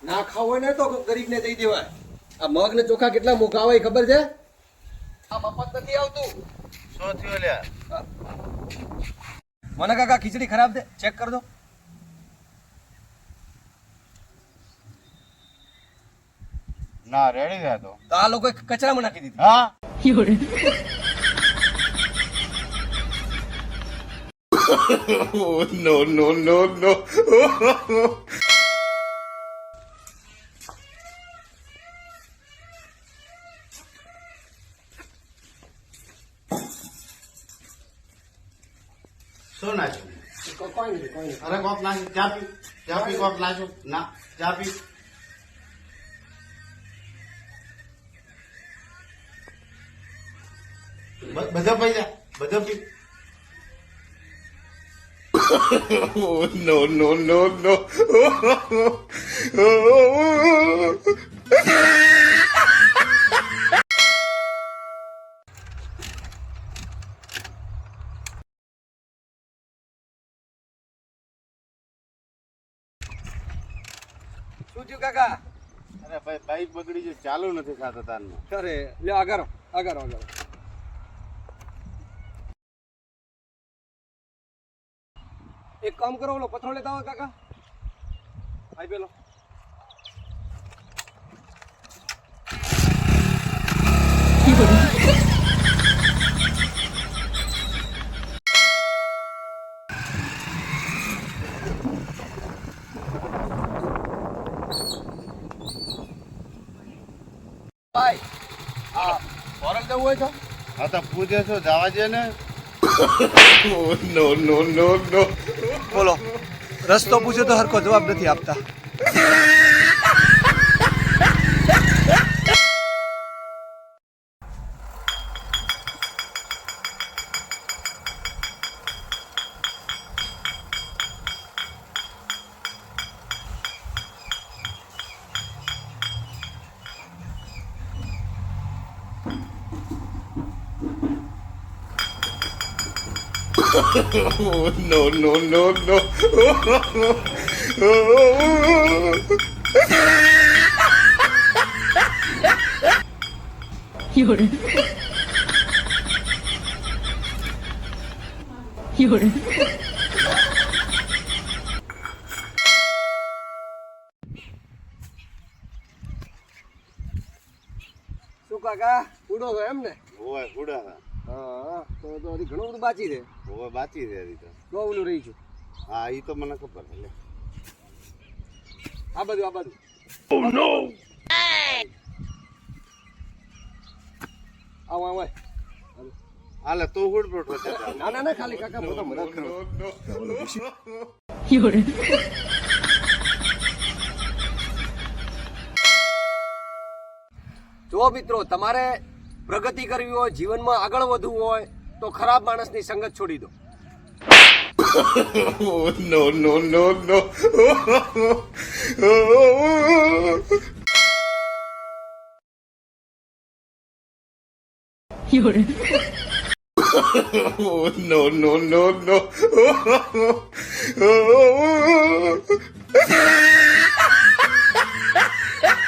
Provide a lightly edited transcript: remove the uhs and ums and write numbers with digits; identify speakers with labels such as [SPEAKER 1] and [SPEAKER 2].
[SPEAKER 1] ના ખાવ હોય ને તો ગરીબ ને દઈ દેવાય. આ મગ ને ચોખા કેટલા મોંઘા હોય ખબર છે? આ મફત નથી આવતું.
[SPEAKER 2] શું થયું લ્યા?
[SPEAKER 1] મને કાકા ખીચડી ખરાબ છે, ચેક કર દો.
[SPEAKER 2] ના રેડી ગયા તો
[SPEAKER 1] આ લોકોએ કચરામાં નાખી દીધી.
[SPEAKER 2] હા
[SPEAKER 3] No, no, no, no.
[SPEAKER 2] શું નાખ્યું?
[SPEAKER 1] કોઈ નહીં.
[SPEAKER 2] અરે કોક નાખ્યું. ચા પી કોક નાખ્યું. ના ચા પી. બધા પી.
[SPEAKER 3] No, no, no, no.
[SPEAKER 1] શું થયું કાકા?
[SPEAKER 2] અરે ભાઈ બાઈક બગડી ગયું, ચાલુ નથી થતું તારમાં.
[SPEAKER 1] અરે લ્યો આગળ. એક કામ કરો, ઓલો પથરો લેતા હોય કાકા. આઈ પેલો. ભાઈ હા ફોરલ જવું હોય તો
[SPEAKER 2] હા તો પૂછે છો જવા દે ને.
[SPEAKER 3] No, no, no, no.
[SPEAKER 1] બોલો, રસ્તો પૂછ્યો તો હરકો જવાબ નથી આપતા.
[SPEAKER 3] No, no, no, no.
[SPEAKER 1] શું કાકા ઉડો છો એમ ને?
[SPEAKER 2] ઓય ગુડા
[SPEAKER 1] હા તો હજી ઘણું બધું બાકી છે.
[SPEAKER 2] ઓય બાકી છે હજી તો.
[SPEAKER 1] તો ઓલું રહી છું.
[SPEAKER 2] હા ઈ તો મને ખબર છે.
[SPEAKER 1] આ બધું.
[SPEAKER 3] Oh no.
[SPEAKER 1] આવો.
[SPEAKER 2] હાલે તું હુડ પર ઠોચે.
[SPEAKER 1] ના ખાલી કાકા મોટો મદદ કરો. જો મિત્રો, તમારે પ્રગતિ કરવી હોય, જીવનમાં આગળ વધવું હોય તો ખરાબ માણસની સંગત છોડી દો.
[SPEAKER 3] No, no, no, no. No, no, no, no.